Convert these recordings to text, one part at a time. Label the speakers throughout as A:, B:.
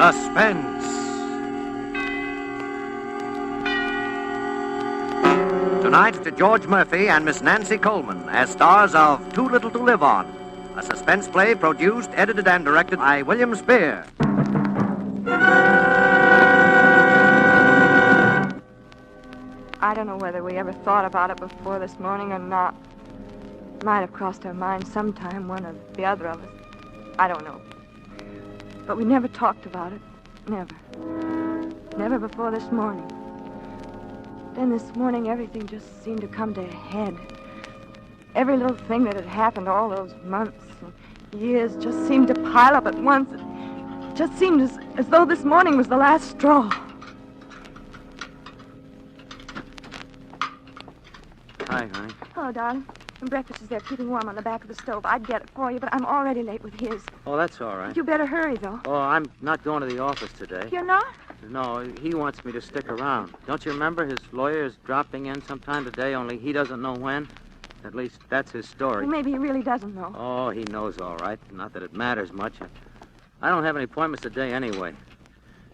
A: Suspense. Tonight, George Murphy and Miss Nancy Coleman as stars of Too Little to Live On, a suspense play produced, edited, and directed by William Spear.
B: I don't know whether we ever thought about it before this morning or not. Might have crossed our minds sometime, one or the other of us. I don't know. But we never talked about it. Never. Never before this morning. Then this morning, everything just seemed to come to a head. Every little thing that had happened all those months and years just seemed to pile up at once. It just seemed as though this morning was the last straw.
C: Hi, honey.
B: Hello, darling. And breakfast is there keeping warm on the back of the stove. I'd get it for you, but I'm already late with his.
C: Oh, that's all right.
B: You better hurry, though.
C: Oh, I'm not going to the office today.
B: You're not?
C: No, he wants me to stick around. Don't you remember his lawyer is dropping in sometime today, only he doesn't know when? At least that's his story.
B: Well, maybe he really doesn't know.
C: Oh, he knows all right. Not that it matters much. I don't have any appointments today anyway.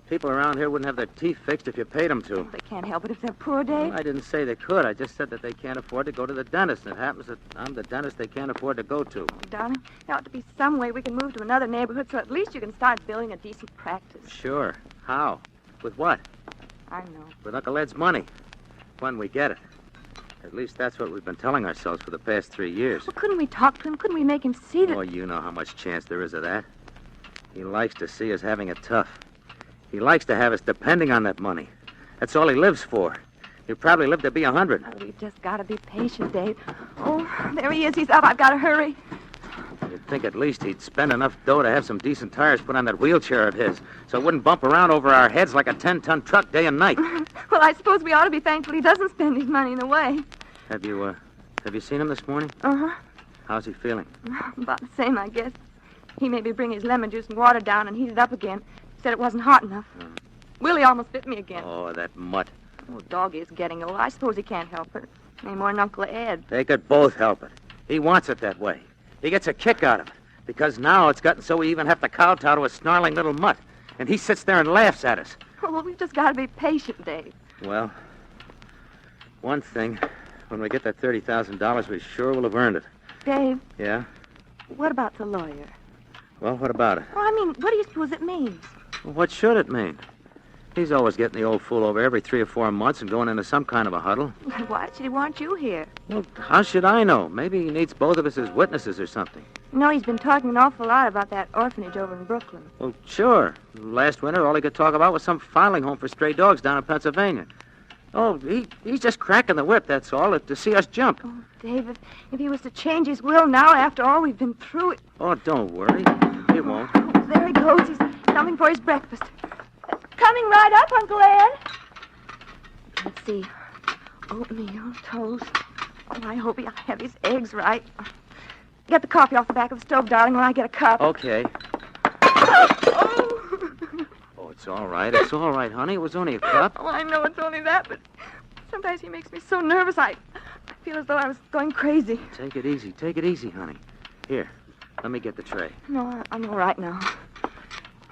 C: People around here wouldn't have their teeth fixed if you paid them to.
B: They can't help it if they're poor, Dave.
C: Well, I didn't say they could. I just said that they can't afford to go to the dentist. And it happens that I'm the dentist they can't afford to go to.
B: Darling, there ought to be some way we can move to another neighborhood so at least you can start building a decent practice.
C: Sure. How? With what?
B: I know.
C: With Uncle Ed's money. When we get it. At least that's what we've been telling ourselves for the past 3 years.
B: Well, couldn't we talk to him? Couldn't we make him see that...
C: Oh, you know how much chance there is of that. He likes to see us having it tough. He likes to have us depending on that money. That's all he lives for. He'll probably live to be 100.
B: Oh, we've just got to be patient, Dave. Oh, there he is. He's up. I've got to hurry.
C: You'd think at least he'd spend enough dough to have some decent tires put on that wheelchair of his, so it wouldn't bump around over our heads like a 10-ton truck day and night.
B: Well, I suppose we ought to be thankful he doesn't spend his money in the way.
C: Have you seen him this morning?
B: Uh-huh.
C: How's he feeling?
B: About the same, I guess. He made me bring his lemon juice and water down and heat it up again. Said it wasn't hot enough. Willie almost bit me again.
C: Oh, that mutt.
B: Oh, doggy is getting old. I suppose he can't help it. Any more than Uncle Ed.
C: They could both help it. He wants it that way. He gets a kick out of it. Because now it's gotten so we even have to kowtow to a snarling little mutt. And he sits there and laughs at us.
B: Oh, well, we've just got to be patient, Dave.
C: Well, one thing. When we get that $30,000, we sure will have earned it.
B: Dave.
C: Yeah?
B: What about the lawyer?
C: Well, what about it?
B: Well, I mean, what do you suppose it means?
C: Well, what should it mean? He's always getting the old fool over every 3 or 4 months and going into some kind of a huddle.
B: Why should he want you here?
C: Well, how should I know? Maybe he needs both of us as witnesses or something.
B: You know, he's been talking an awful lot about that orphanage over in Brooklyn.
C: Well, sure. Last winter, all he could talk about was some filing home for stray dogs down in Pennsylvania. Oh, he's just cracking the whip, that's all, to see us jump.
B: Oh, David, if he was to change his will now after all we've been through it...
C: Oh, don't worry. He won't.
B: Oh, there he goes. He's coming for his breakfast. Coming right up, Uncle Ed. Let's see. Oatmeal, toast. Oh, I hope I have his eggs right. Get the coffee off the back of the stove, darling, when I get a cup.
C: Okay.
B: Oh!
C: Oh, it's all right. It's all right, honey. It was only a cup.
B: Oh, I know it's only that, but sometimes he makes me so nervous I feel as though I was going crazy.
C: Take it easy. Take it easy, honey. Here, let me get the tray.
B: No, I'm all right now.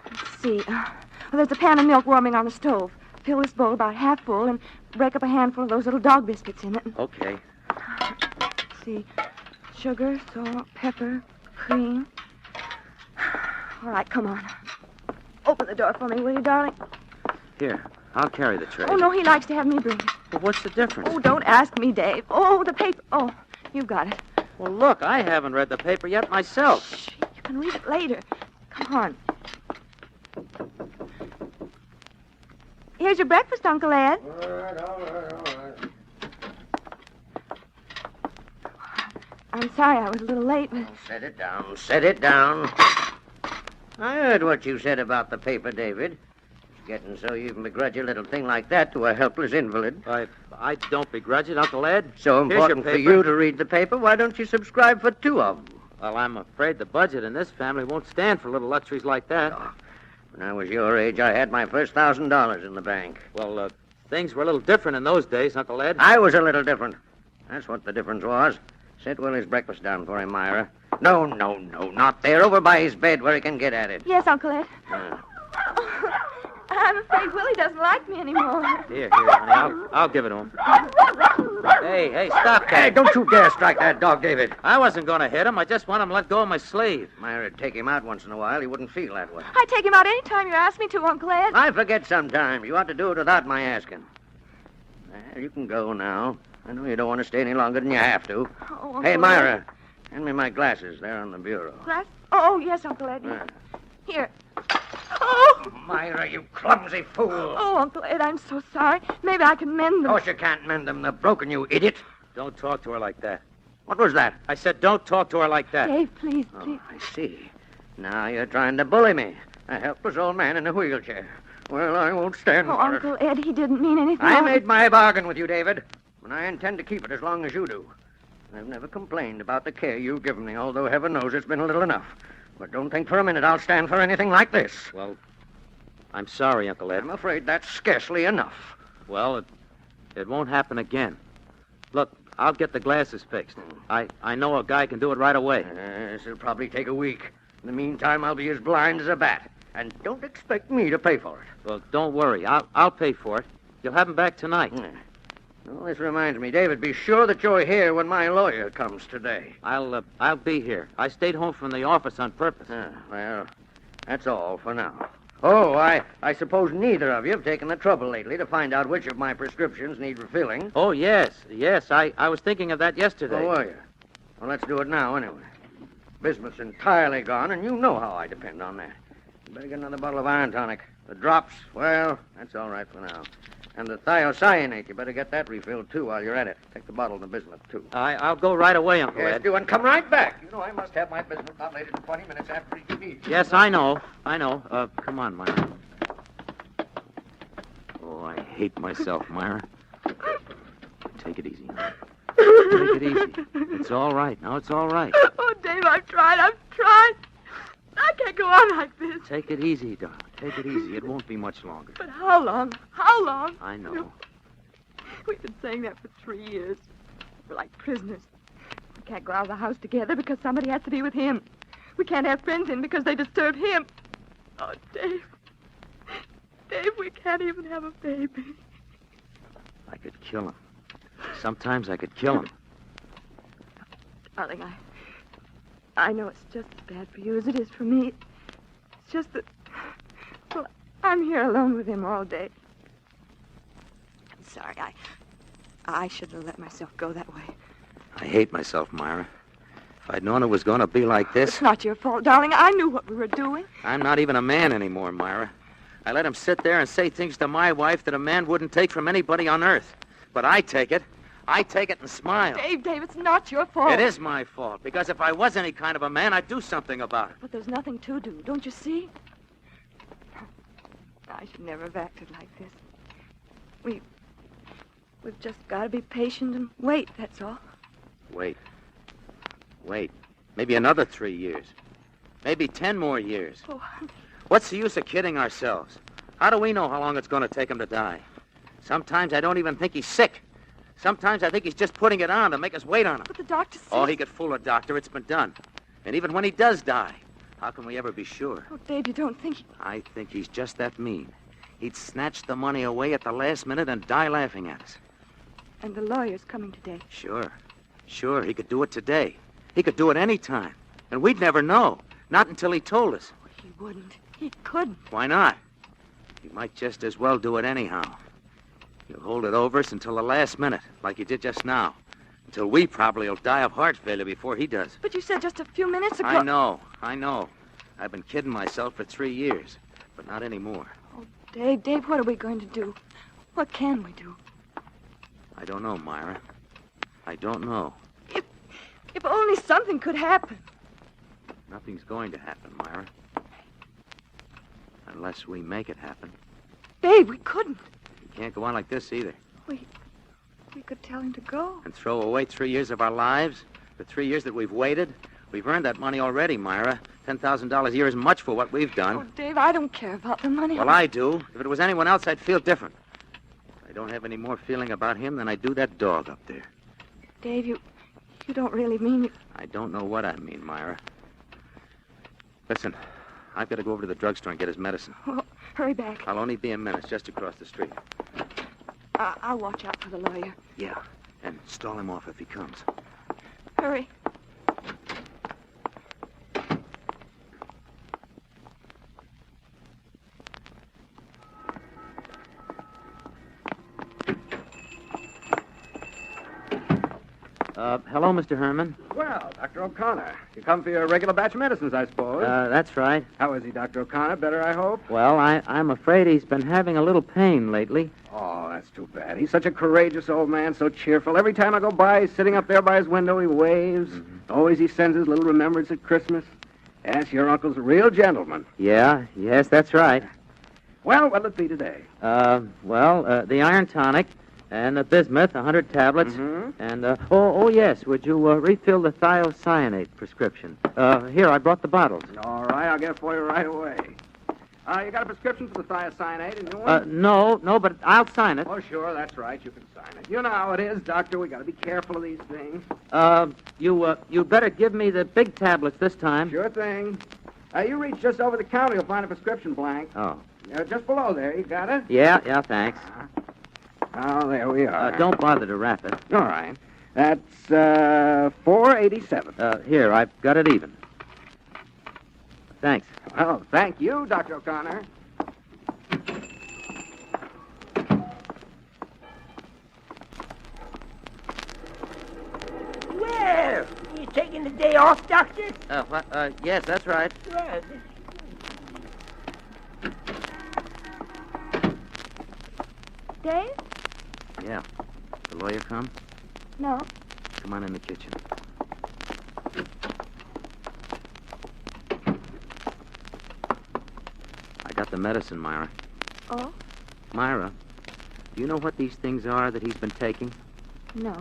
B: Let's see. Well, there's a pan of milk warming on the stove. Fill this bowl about half full and break up a handful of those little dog biscuits in it.
C: Okay.
B: Let's see. Sugar, salt, pepper, cream. All right, come on. Open the door for me, will you, darling?
C: Here, I'll carry the tray.
B: Oh, no, he likes to have me bring it.
C: Well, what's the difference?
B: Oh, don't ask me, Dave. Oh, the paper. Oh, you've got it.
C: Well, look, I haven't read the paper yet myself.
B: Shh, you can read it later. Come on. Here's your breakfast, Uncle Ed.
D: All right.
B: I'm sorry I was a little late, but...
D: Set it down. I heard what you said about the paper, David. It's getting so you can begrudge a little thing like that to a helpless invalid.
C: I don't begrudge it, Uncle Ed.
D: So
C: Here's your
D: important for
C: paper.
D: you to read the paper, why don't you subscribe for 2 of them?
C: Well, I'm afraid the budget in this family won't stand for little luxuries like that.
D: When I was your age, I had my first $1,000 in the bank.
C: Well, things were a little different in those days, Uncle Ed.
D: I was a little different. That's what the difference was. Set Willie's breakfast down for him, Myra. No, not there. Over by his bed where he can get at it.
B: Yes, Uncle Ed. I'm afraid Willie doesn't like me anymore.
C: Here, honey. I'll give it to him. Hey, stop that.
D: Hey, don't you dare strike that dog, David.
C: I wasn't going to hit him. I just want him to let go of my sleeve.
D: Myra, take him out once in a while. He wouldn't feel that way.
B: I take him out any time you ask me to, Uncle Ed.
D: I forget sometimes. You ought to do it without my asking. Well, you can go now. I know you don't want to stay any longer than you have to.
B: Oh, Uncle
D: Hey,
B: Ed.
D: Myra, hand me my glasses. They're on the bureau.
B: Glass? Oh, yes, Uncle Ed.
D: Ah.
B: Here. Oh!
D: Myra, you clumsy fool.
B: Oh, Uncle Ed, I'm so sorry. Maybe I can mend them.
D: Of course you can't mend them. They're broken, you idiot.
C: Don't talk to her like that.
D: What was that?
C: I said don't talk to her like that.
B: Dave, please,
D: Oh,
B: please.
D: I see. Now you're trying to bully me. A helpless old man in a wheelchair. Well, I won't stand
B: Oh,
D: for it.
B: Uncle Ed, he didn't mean anything.
D: I made my bargain with you, David, and I intend to keep it as long as you do. I've never complained about the care you've given me, although heaven knows it's been a little enough. But don't think for a minute I'll stand for anything like this.
C: Well, I'm sorry, Uncle Ed.
D: I'm afraid that's scarcely enough.
C: Well, it won't happen again. Look, I'll get the glasses fixed. I know a guy can do it right away.
D: This'll probably take a week. In the meantime, I'll be as blind as a bat. And don't expect me to pay for it.
C: Well, don't worry. I'll pay for it. You'll have him back tonight.
D: Well, this reminds me, David, be sure that you're here when my lawyer comes today.
C: I'll be here. I stayed home from the office on purpose.
D: Well, that's all for now. Oh, I suppose neither of you have taken the trouble lately to find out which of my prescriptions need refilling.
C: Oh, yes. I was thinking of that yesterday.
D: Oh, were you? Well, let's do it now, anyway. Bismuth's entirely gone, and you know how I depend on that. You better get another bottle of iron tonic. The drops, well, that's all right for now. And the thiocyanate, you better get that refilled, too, while you're at it. Take the bottle of the bismuth, too.
C: I'll go right away, Uncle
D: Yes,
C: Ed.
D: do, and come right back. You know I must have my bismuth not later than 20 minutes after each meal.
C: Yes, I know. Come on, Myra. Oh, I hate myself, Myra. Take it easy. Take it easy. It's all right. Now it's all right.
B: Oh, Dave, I've tried. I can't go on like this.
C: Take it easy, darling. Take it easy. It won't be much longer.
B: But how long? How long?
C: I know.
B: We've been saying that for 3 years. We're like prisoners. We can't go out of the house together because somebody has to be with him. We can't have friends in because they disturb him. Oh, Dave. Dave, we can't even have a baby.
C: I could kill him. Sometimes I could kill him.
B: Darling, I know it's just as bad for you as it is for me. It's just that, well, I'm here alone with him all day. I'm sorry. I shouldn't have let myself go that way.
C: I hate myself, Myra. If I'd known it was going to be like this...
B: It's not your fault, darling. I knew what we were doing.
C: I'm not even a man anymore, Myra. I let him sit there and say things to my wife that a man wouldn't take from anybody on earth. But I take it. I take it and smile.
B: Dave, it's not your fault.
C: It is my fault, because if I was any kind of a man, I'd do something about it.
B: But there's nothing to do, don't you see? I should never have acted like this. We've just got to be patient and wait, that's all.
C: Wait. Maybe another 3 years. Maybe 10 more years.
B: Oh, honey.
C: What's the use of kidding ourselves? How do we know how long it's going to take him to die? Sometimes I don't even think he's sick. Sometimes I think he's just putting it on to make us wait on him.
B: But the doctor says...
C: Oh, he could fool a doctor. It's been done. And even when he does die, how can we ever be sure?
B: Oh, Dave, you don't think...
C: I think he's just that mean. He'd snatch the money away at the last minute and die laughing at us.
B: And the lawyer's coming today.
C: Sure, he could do it today. He could do it any time. And we'd never know. Not until he told us.
B: Oh, he wouldn't. He couldn't.
C: Why not? He might just as well do it anyhow. He'll hold it over us until the last minute, like he did just now. Until we probably will die of heart failure before he does.
B: But you said just a few minutes ago...
C: I know. I've been kidding myself for 3 years, but not anymore.
B: Oh, Dave, what are we going to do? What can we do?
C: I don't know, Myra. I don't know.
B: If only something could happen.
C: Nothing's going to happen, Myra. Unless we make it happen.
B: Dave, we couldn't.
C: We can't go on like this either.
B: We could tell him to go.
C: And throw away 3 years of our lives? The 3 years that we've waited? We've earned that money already, Myra. $10,000 a year isn't much for what we've done.
B: Oh, Dave, I don't care about the money.
C: Well, I do. If it was anyone else, I'd feel different. I don't have any more feeling about him than I do that dog up there.
B: Dave, you don't really mean it.
C: I don't know what I mean, Myra. Listen, I've got to go over to the drugstore and get his medicine.
B: Oh, hurry back.
C: I'll only be a minute, just across the street.
B: I'll watch out for the lawyer.
C: Yeah, and stall him off if he comes.
B: Hurry.
C: Hello, Mr. Herman.
E: Well, Dr. O'Connor, you come for your regular batch of medicines, I suppose.
C: That's right.
E: How is he, Dr. O'Connor? Better, I hope?
C: Well, I'm afraid he's been having a little pain lately.
E: Oh, that's too bad. He's such a courageous old man, so cheerful. Every time I go by, he's sitting up there by his window, he waves.
C: Mm-hmm.
E: Always he sends his little remembrance at Christmas. Yes, your uncle's a real gentleman.
C: Yes, that's right.
E: Well, what'll it be today?
C: The iron tonic and the bismuth, 100 tablets.
E: Mm-hmm.
C: And, yes, would you refill the thiocyanate prescription? Here, I brought the bottles.
E: All right, I'll get it for you right away. You got a prescription for the thiocyanate, and you want...
C: No, but I'll sign it.
E: Oh, sure, that's right. You can sign it. You know how it is, Doctor. We got to be careful of these things.
C: You better give me the big tablets this time.
E: Sure thing. You reach just over the counter, you'll find a prescription blank.
C: Oh.
E: Just below there. You got it?
C: Yeah, thanks.
E: Oh, there we are.
C: Don't bother to wrap it.
E: All right. That's $4.87.
C: Here, I've got it even. Thanks.
E: Well, thank you, Dr. O'Connor.
F: Well, you taking the day off, Doctor?
C: Yes, that's right.
F: Well,
B: Dave?
C: Yeah. The lawyer come?
B: No.
C: Come on in the kitchen. I got the medicine, Myra.
B: Oh?
C: Myra, do you know what these things are that he's been taking?
B: No,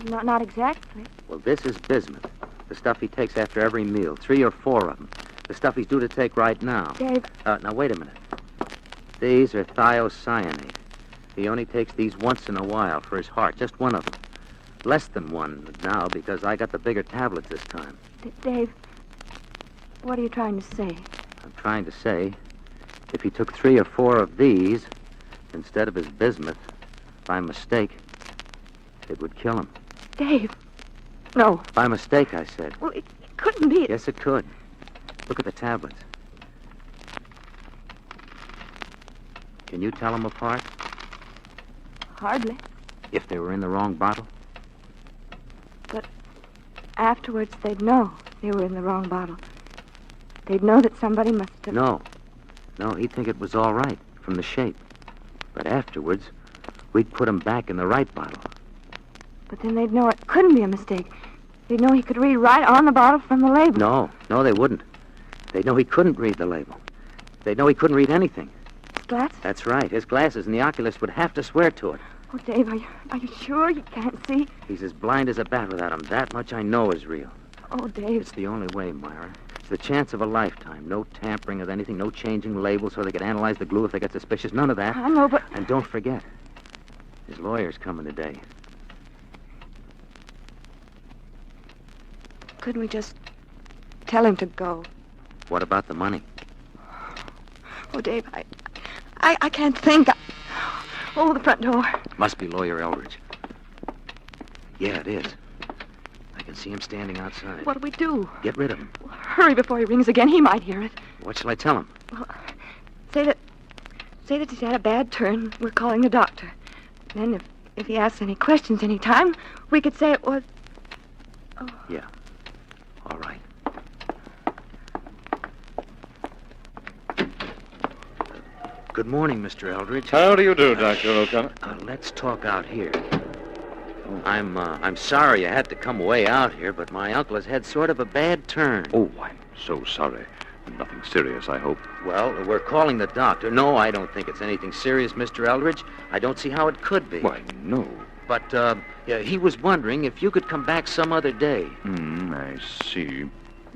B: not exactly.
C: Well, this is bismuth. The stuff he takes after every meal. 3 or 4 of them. The stuff he's due to take right now.
B: Dave.
C: Now, wait a minute. These are thiocyanate. He only takes these once in a while for his heart. Just one of them. Less than one now because I got the bigger tablets this time.
B: Dave, what are you trying to say?
C: I'm trying to say, if he took 3 or 4 of these instead of his bismuth, by mistake, it would kill him.
B: Dave. No.
C: By mistake, I said.
B: Well, it couldn't be.
C: Yes, it could. Look at the tablets. Can you tell them apart?
B: Hardly.
C: If they were in the wrong bottle?
B: But afterwards, they'd know they were in the wrong bottle. They'd know that somebody must have...
C: No, he'd think it was all right from the shape. But afterwards, we'd put them back in the right bottle.
B: But then they'd know it couldn't be a mistake. They'd know he could read right on the bottle from the label.
C: No, they wouldn't. They'd know he couldn't read the label. They'd know he couldn't read anything.
B: His glasses?
C: That's right. His glasses, and the oculist would have to swear to it.
B: Oh, Dave, are you sure you can't see?
C: He's as blind as a bat without him. That much I know is real.
B: Oh, Dave.
C: It's the only way, Myra. It's the chance of a lifetime. No tampering of anything, no changing labels so they could analyze the glue if they get suspicious. None of that.
B: I know, but...
C: And don't forget, his lawyer's coming today.
B: Couldn't we just tell him to go?
C: What about the money?
B: Oh, Dave, I can't think. Oh, the front door.
C: Must be Lawyer Eldridge. Yeah, it is. I can see him standing outside.
B: What'll we do?
C: Get rid of him.
B: Well, hurry before he rings again. He might hear it.
C: What shall I tell him?
B: Well, say that he's had a bad turn. We're calling the doctor. Then if he asks any questions any time, we could say it was... Oh.
C: Yeah. All right. Good morning, Mr. Eldridge.
G: How do you do, Dr. O'Connor?
C: Let's talk out here. I'm sorry I had to come way out here, but my uncle has had sort of a bad turn.
G: Oh, I'm so sorry. Nothing serious, I hope.
C: Well, we're calling the doctor. No, I don't think it's anything serious, Mr. Eldridge. I don't see how it could be.
G: Why, no.
C: But, yeah, he was wondering if you could come back some other day.
G: I see.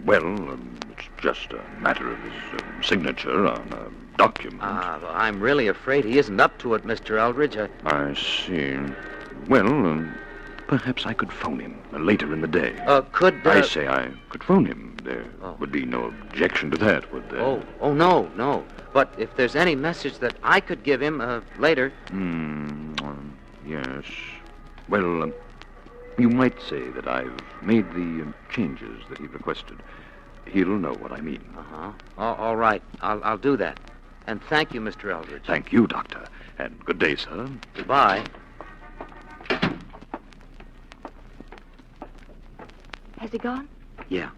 G: Well, it's just a matter of his signature on a document.
C: I'm really afraid he isn't up to it, Mr. Eldridge.
G: I see. Well, Perhaps I could phone him later in the day.
C: Could...
G: I say I could phone him. There
C: Oh.
G: would be no objection to that, would there?
C: Oh, no. But if there's any message that I could give him later...
G: Yes. Well, you might say that I've made the changes that he requested. He'll know what I mean.
C: Uh-huh. All right. I'll do that. And thank you, Mr. Eldridge.
G: Thank you, Doctor. And good day, sir.
C: Goodbye.
B: Has he gone?
C: Yeah.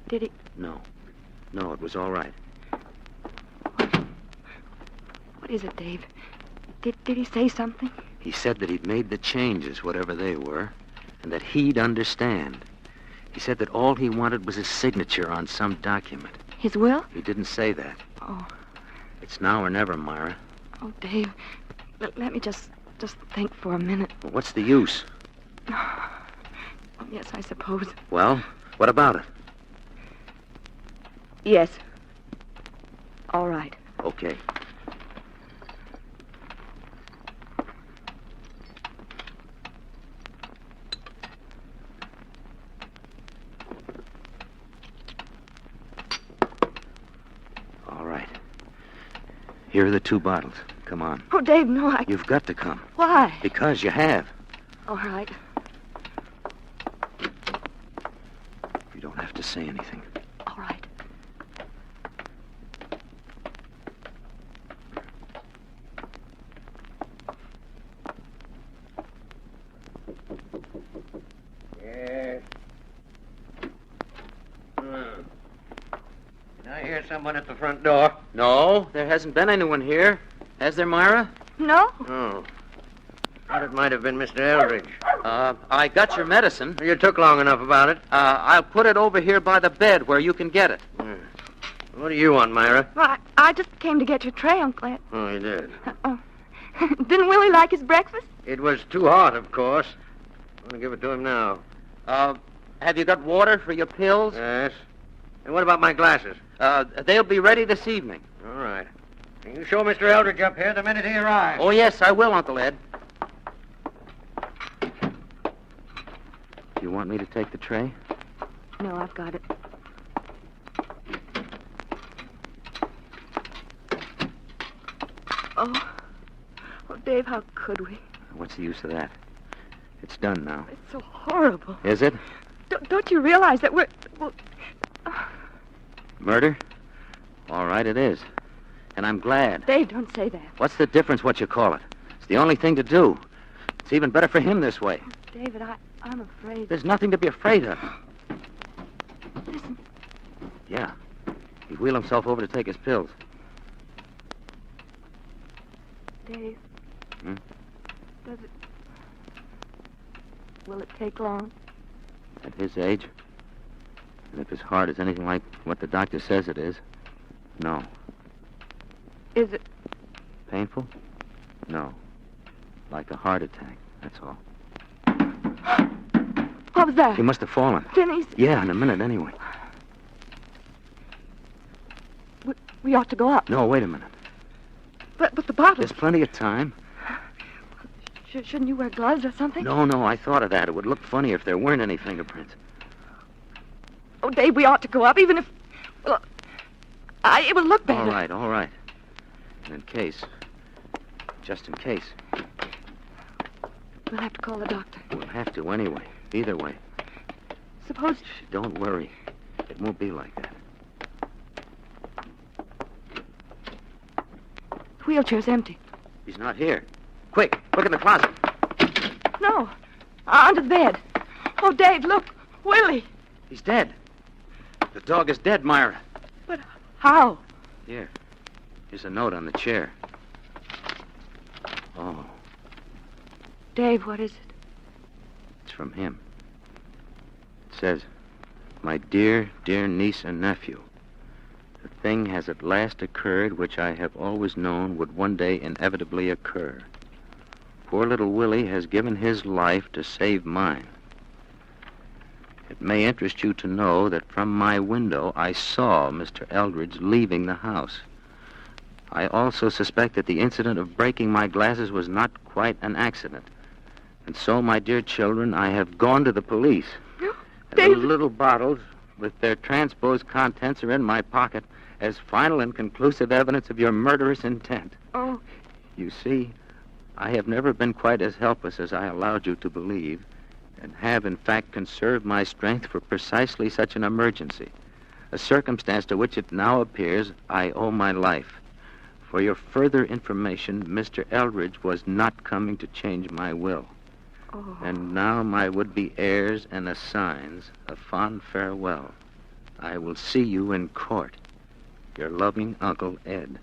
B: Did he?
C: No, it was all right.
B: What is it, Dave? Did he say something?
C: He said that he'd made the changes, whatever they were, and that he'd understand. He said that all he wanted was his signature on some document.
B: His will?
C: He didn't say that.
B: Oh.
C: It's now or never, Myra.
B: Oh, Dave, let me just think for a minute.
C: Well, what's the use?
B: Yes, I suppose.
C: Well, what about it?
B: Yes. All right.
C: Okay. All right. Here are the 2 bottles. Come on.
B: Oh, Dave, no,
C: You've got to come.
B: Why?
C: Because you have.
B: All right.
C: You don't have to say anything.
B: All right.
D: Yes. Did I hear someone at the front door?
C: No, there hasn't been anyone here. Has there, Myra?
B: No?
D: Oh. Thought it might have been Mr. Eldridge.
C: I got your medicine.
D: You took long enough about it.
C: I'll put it over here by the bed where you can get it.
D: What do you want, Myra?
B: Well, I just came to get your tray, Uncle Ed.
D: Oh, you did.
B: Oh. Didn't Willie like his breakfast?
D: It was too hot, of course. I'm going to give it to him now.
C: Have you got water for your pills?
D: Yes. And what about my glasses?
C: They'll be ready this evening.
D: All right. Can you show Mr. Eldridge up here the minute he arrives?
C: Oh, yes, I will, Uncle Ed. Do you want me to take the tray?
B: No, I've got it. Oh, Dave, how could we?
C: What's the use of that? It's done now.
B: It's so horrible.
C: Is it?
B: Don't you realize that we're... Well,
C: Murder? All right, it is. And I'm glad.
B: Dave, don't say that.
C: What's the difference what you call it? It's the only thing to do. It's even better for him this way.
B: David, I'm afraid...
C: There's nothing to be afraid of.
B: Listen.
C: Yeah. He'd wheel himself over to take his pills.
B: Dave.
C: Hmm?
B: Does it... Will it take long?
C: At his age? And if his heart is anything like what the doctor says it is, no.
B: Is it...
C: Painful? No. Like a heart attack, that's all.
B: What was that?
C: He must have fallen.
B: Denny's...
C: Yeah, in a minute anyway.
B: We ought to go up.
C: No, wait a minute.
B: But the bottle...
C: There's plenty of time.
B: Shouldn't you wear gloves or something?
C: No, I thought of that. It would look funny if there weren't any fingerprints.
B: Oh, Dave, we ought to go up, even if... Well, it would look better.
C: All right. And in case... Just in case.
B: We'll have to call the doctor.
C: We'll have to anyway. Either way.
B: Suppose...
C: Don't worry. It won't be like that.
B: The wheelchair's empty.
C: He's not here. Quick, look in the closet.
B: No. Under the bed. Oh, Dave, look. Willie.
C: He's dead. The dog is dead, Myra.
B: But how?
C: Here. Here's a note on the chair. Oh,
B: Dave, what is it?
C: it's from him. It says, "My dear, dear niece and nephew, the thing has at last occurred which I have always known would one day inevitably occur. Poor little Willie has given his life to save mine. It may interest you to know that from my window I saw Mr. Eldridge leaving the house. I also suspect that the incident of breaking my glasses was not quite an accident. And so, my dear children, I have gone to the police. And the
B: David.
C: little bottles with their transposed contents are in my pocket as final and conclusive evidence of your murderous intent.
B: Oh,
C: You see, I have never been quite as helpless as I allowed you to believe, and have, in fact, conserved my strength for precisely such an emergency, a circumstance to which it now appears I owe my life. For your further information, Mr. Eldridge was not coming to change my will.
B: oh.
C: And now my would-be heirs and assigns a fond farewell. I will see you in court. Your loving Uncle Ed.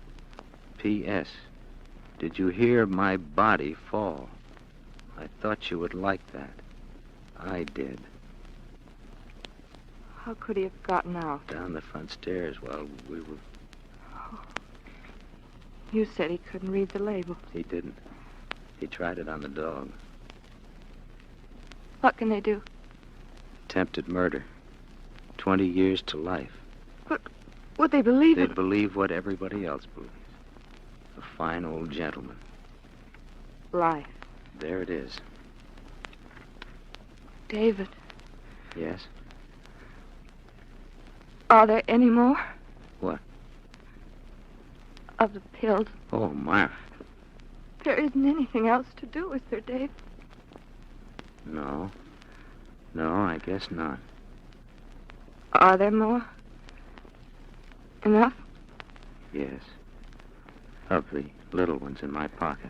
C: P.S. Did you hear my body fall? I thought you would like that. I did.
B: How could he have gotten out?
C: Down the front stairs while we were...
B: You said he couldn't read the label.
C: He didn't. He tried it on the dog.
B: What can they do?
C: Attempted murder. 20 years to life.
B: But would they believe
C: They
B: it?
C: believe what everybody else believes. A fine old gentleman.
B: Life.
C: There it is.
B: David,
C: Yes?
B: are there any more?
C: What?
B: Of the pills.
C: Oh, Myra.
B: There isn't anything else to do, is there, Dave?
C: No. No, I guess not.
B: Are there more? Enough?
C: Yes. Of the little ones in my pocket.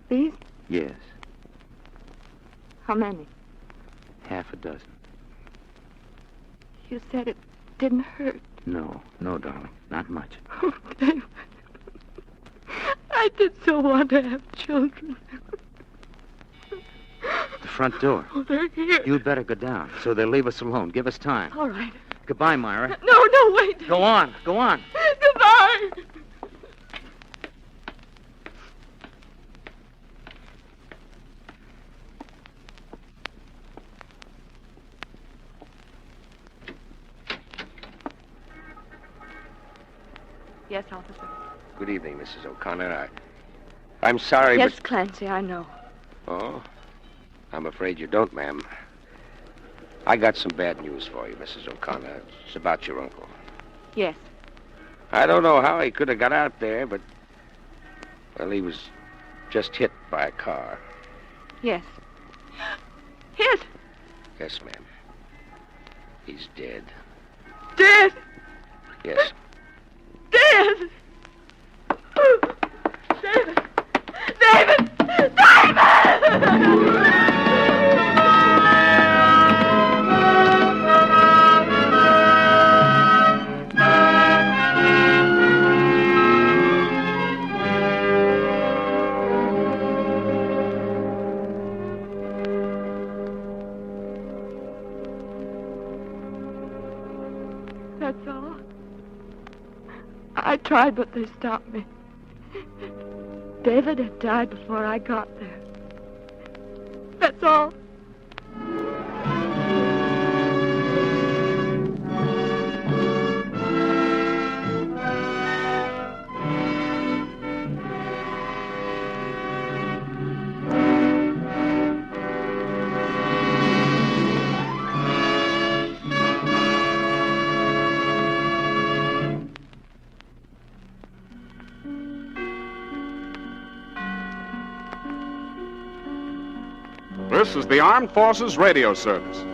B: These?
C: Yes.
B: How many?
C: Half a dozen.
B: You said it didn't hurt.
C: No, darling. Not much.
B: Oh, David. I did so want to have children.
C: The front door.
B: Oh, they're here.
C: You'd better go down so they'll leave us alone. Give us time.
B: All right.
C: Goodbye, Myra.
B: No, wait.
C: Go on. Go on.
B: Goodbye. Yes, officer.
H: Good evening, Mrs. O'Connor. I'm sorry,
B: Yes, Clancy, I know.
H: but... Oh? I'm afraid you don't, ma'am. I got some bad news for you, Mrs. O'Connor. It's about your uncle.
B: Yes.
H: I don't know how he could have got out there, but... Well, he was just hit by a car.
B: Yes. Hit?
H: Yes, ma'am. He's dead.
B: Dead.
H: Yes.
B: Dead. David. David. David! That's all. I tried, but they stopped me. David had died before I got there. That's all.
I: This is the Armed Forces Radio Service.